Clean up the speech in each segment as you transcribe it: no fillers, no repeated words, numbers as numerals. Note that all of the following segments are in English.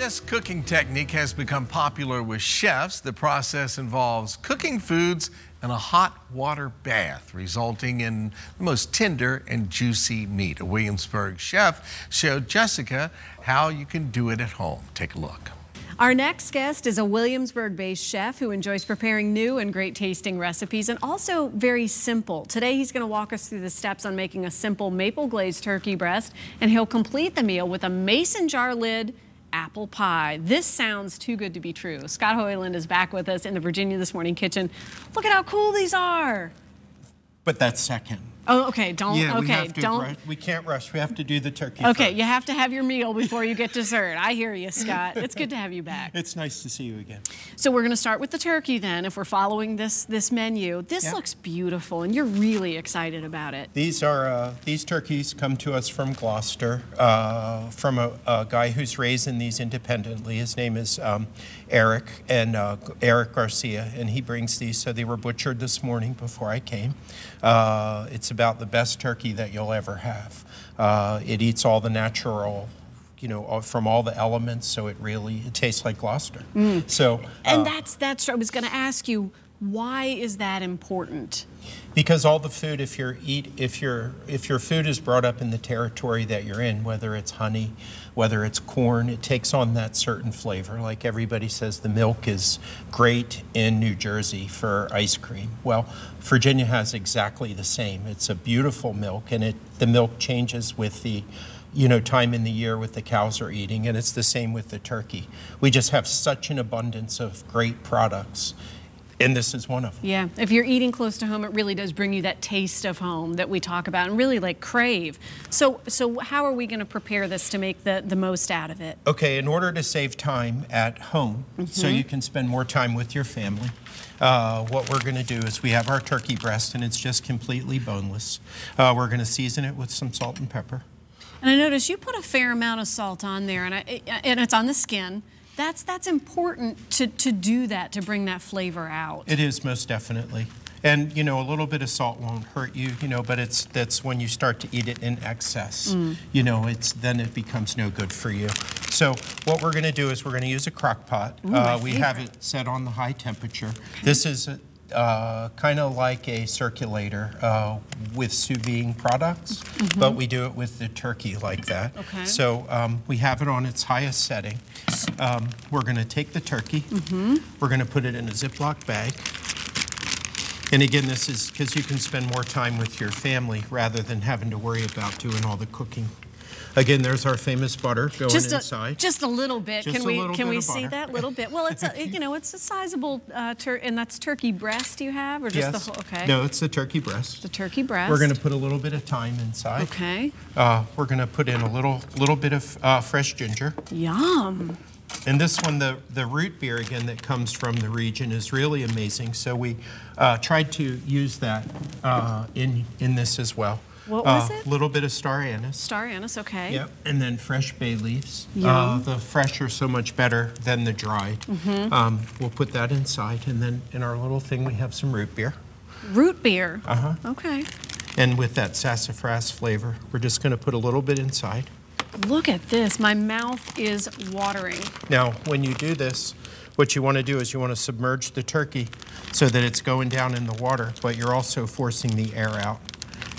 This cooking technique has become popular with chefs. The process involves cooking foods in a hot water bath, resulting in the most tender and juicy meat. A Williamsburg chef showed Jessica how you can do it at home. Take a look. Our next guest is a Williamsburg-based chef who enjoys preparing new and great tasting recipes and also very simple. Today he's going to walk us through the steps on making a simple maple glazed turkey breast, and he'll complete the meal with a mason jar lid apple pie. This sounds too good to be true. Scott Hoyland is back with us in the Virginia This Morning kitchen. Look at how cool these are. But that's second. Oh, okay. Don't. Yeah, okay. We can't rush. We have to do the turkey. Okay, first. You have to have your meal before you get dessert. I hear you, Scott. It's good to have you back. It's nice to see you again. So we're going to start with the turkey then. If we're following this menu, this looks beautiful, and you're really excited about it. These turkeys come to us from Gloucester, from a guy who's raising these independently. His name is Eric Garcia, and he brings these. So they were butchered this morning before I came. It's about the best turkey that you'll ever have. It eats all the natural, from all the elements, so it tastes like Gloucester. So, and that's I was going to ask you, why is that important? Because all the food, if your food is brought up in the territory that you're in, whether it's honey, whether it's corn, it takes on that certain flavor. Like everybody says, the milk is great in New Jersey for ice cream. Well, Virginia has exactly the same. It's a beautiful milk, and the milk changes with the time in the year with the cows are eating, and it's the same with the turkey. We just have such an abundance of great products. And this is one of them. Yeah, if you're eating close to home, it really does bring you that taste of home that we talk about and really crave. So how are we going to prepare this to make the most out of it? Okay, in order to save time at home, so you can spend more time with your family, what we're going to do is we have our turkey breast, and it's just completely boneless. We're going to season it with some salt and pepper. And I noticed you put a fair amount of salt on there, and it's on the skin. That's important to do that, to bring that flavor out. It is, most definitely. And, a little bit of salt won't hurt you, but that's when you start to eat it in excess. Then it becomes no good for you. So what we're going to do is we're going to use a crock pot. We have it set on the high temperature. Okay. This is kind of like a circulator with sous vide products, but we do it with the turkey like that. Okay. So we have it on its highest setting. We're going to take the turkey. We're going to put it in a Ziploc bag. And again, this is because you can spend more time with your family rather than having to worry about doing all the cooking. Again, there's our famous butter going inside. Just a little bit. Just can we see that little bit? Well, it's it's a sizable and that's turkey breast you have, or just the whole? Okay. No, it's the turkey breast. The turkey breast. We're going to put a little bit of thyme inside. Okay. We're going to put in a little bit of fresh ginger. Yum. And this one, the root beer again that comes from the region is really amazing. So we tried to use that in this as well. What was it? A little bit of star anise. Star anise, okay. Yep, and then fresh bay leaves. Yum. The fresh are so much better than the dried. We'll put that inside, and then in our little thing we have some root beer. Root beer? Okay. And with that sassafras flavor, we're just going to put a little bit inside. Look at this. My mouth is watering. Now, when you do this, what you want to do is you want to submerge the turkey so that it's going down in the water, but you're also forcing the air out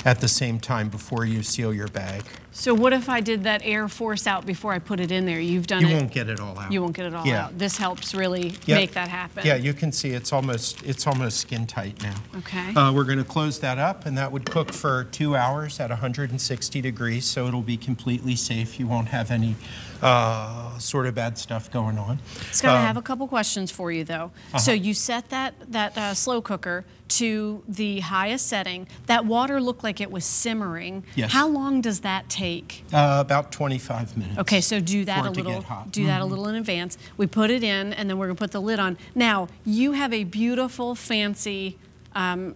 at the same time before you seal your bag. So what if I did that air force out before I put it in there? You've done it. You won't get it all out. You won't get it all out. This helps really make that happen. Yeah, you can see it's almost skin tight now. Okay. We're going to close that up, and that would cook for 2 hours at 160 degrees, so it'll be completely safe. You won't have any sort of bad stuff going on. Scott, I have a couple questions for you, though. So you set that slow cooker to the highest setting. That water looked like it was simmering. Yes. How long does that take? About 25 minutes. Okay, so do that a little in advance. We put it in, and then we're gonna put the lid on. Now, you have a beautiful, fancy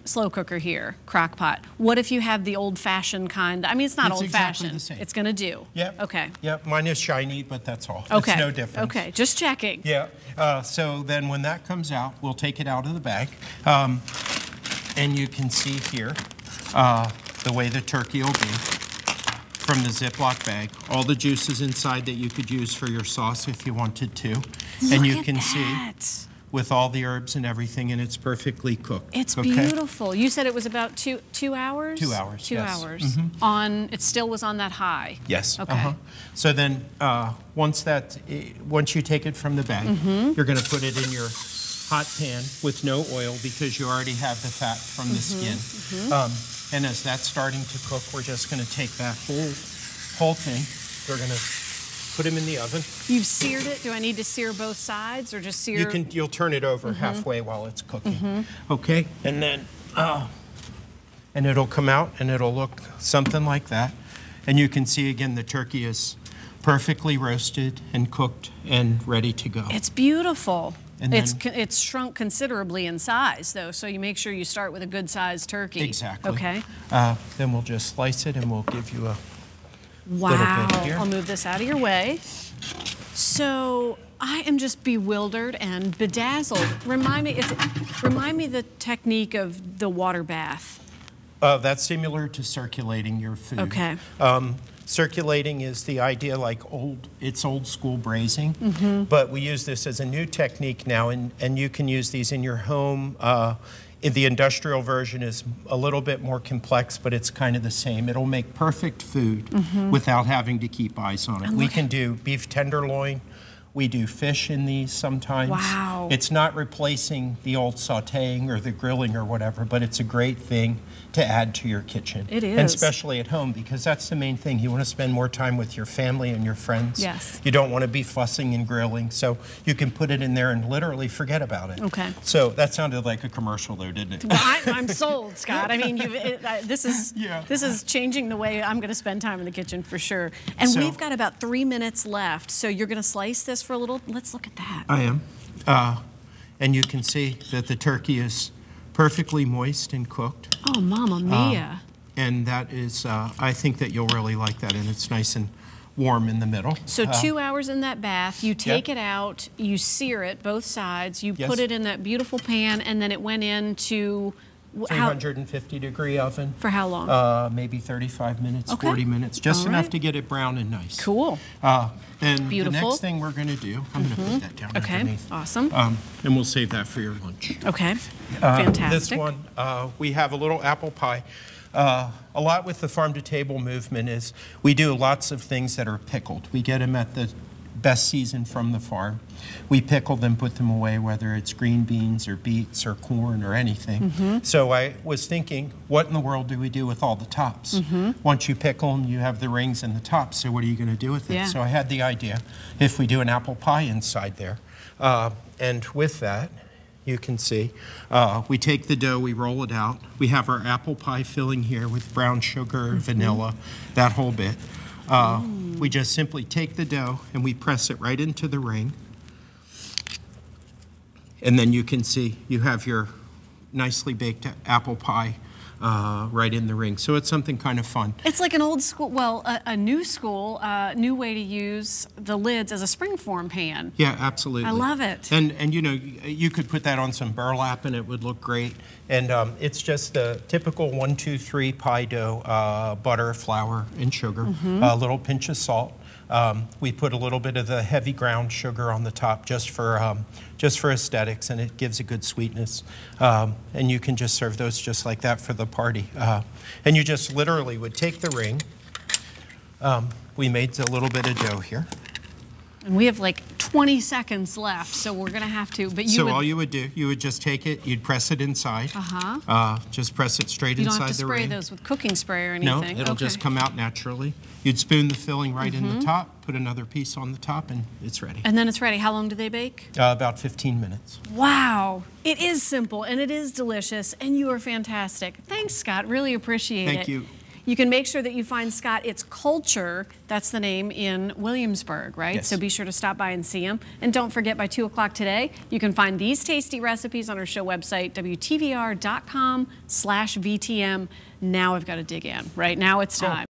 slow cooker here, crock pot. What if you have the old-fashioned kind? I mean, it's not old-fashioned. Exactly the same. It's gonna do. Yep. Okay. Yep. Mine is shiny, but that's all. Okay. It's no difference. Okay. Just checking. Yeah. So then when that comes out, we'll take it out of the bag, and you can see here the way the turkey will be. from the Ziploc bag. All the juices inside that you could use for your sauce if you wanted to. And you can see with all the herbs and everything, and it's perfectly cooked. It's beautiful. You said it was about two hours? 2 hours, 2 yes. hours. It still was on that high? Yes. Okay. So then once you take it from the bag, you're going to put it in your hot pan with no oil because you already have the fat from the skin. And as that's starting to cook, we're just going to take that whole thing. We're going to put them in the oven. You've seared it. Do I need to sear both sides or just sear? You'll turn it over halfway while it's cooking. Okay, and then and it'll come out and it'll look something like that. And you can see again the turkey is perfectly roasted and cooked and ready to go. It's beautiful. And it's shrunk considerably in size, though, so you make sure you start with a good-sized turkey. Exactly. Okay. Then we'll just slice it, and we'll give you a wow. little bit here. I'll move this out of your way. So I am just bewildered and bedazzled. Remind me the technique of the water bath. That's similar to circulating your food. Okay. Circulating is the idea like it's old school braising, but we use this as a new technique now, and you can use these in your home. The industrial version is a little bit more complex, but it's kind of the same. It'll make perfect food without having to keep eyes on it. We can do beef tenderloin. We do fish in these sometimes. Wow. It's not replacing the old sauteing or the grilling or whatever, but it's a great thing to add to your kitchen. It is. And especially at home, because that's the main thing. You want to spend more time with your family and your friends. Yes. You don't want to be fussing and grilling, so you can put it in there and literally forget about it. Okay. So that sounded like a commercial though, didn't it? Well, I'm sold, Scott. I mean, this is changing the way I'm going to spend time in the kitchen for sure. And So, we've got about 3 minutes left, so you're going to slice this for a little. Let's look at that. I am. And you can see that the turkey is perfectly moist and cooked. Oh, Mamma Mia. And that is, I think that you'll really like that, and it's nice and warm in the middle. So 2 hours in that bath, you take it out, you sear it both sides, you put it in that beautiful pan, and then it went into 350 degree oven. For how long? Maybe 35 minutes, 40 minutes, just enough to get it brown and nice. Cool. And Beautiful. the next thing we're going to do, I'm going to put that down underneath. Awesome. And we'll save that for your lunch. Okay, fantastic. This one, we have a little apple pie. A lot with the farm-to-table movement is we do lots of things that are pickled. We get them at the best season from the farm. We pickle them, put them away, whether it's green beans or beets or corn or anything. So I was thinking, what in the world do we do with all the tops? Once you pickle them, you have the rings and the tops, so what are you going to do with it? Yeah. So I had the idea, if we do an apple pie inside there, and with that, you can see, we take the dough, we roll it out. We have our apple pie filling here with brown sugar, vanilla, that whole bit. We just simply take the dough and we press it right into the ring. And then you can see you have your nicely baked apple pie right in the ring. So it's something kind of fun. It's like an old school, well, a new school, new way to use the lids as a springform pan. Yeah, absolutely. I love it. And you know, you could put that on some burlap and it would look great. And it's just the typical 1, 2, 3 pie dough, butter, flour, and sugar, a little pinch of salt. We put a little bit of the heavy ground sugar on the top just for aesthetics, and it gives a good sweetness. And you can just serve those just like that for the party. And you just literally would take the ring. We made a little bit of dough here. And we have like 20 seconds left, so we're going to have to. But so all you would do, you would just take it, you'd press it inside. Just press it straight inside the ring. You don't have to spray those with cooking spray or anything. No, it'll just come out naturally. You'd spoon the filling right in the top, put another piece on the top, and it's ready. And then it's ready. How long do they bake? About 15 minutes. Wow. It is simple, and it is delicious, and you are fantastic. Thanks, Scott. Really appreciate it. Thank you. You can make sure that you find Scott. It's Culture, that's the name, in Williamsburg, right? Yes. So be sure to stop by and see him. And don't forget, by 2 o'clock today, you can find these tasty recipes on our show website, WTVR.com/VTM. Now I've got to dig in. Right now it's time.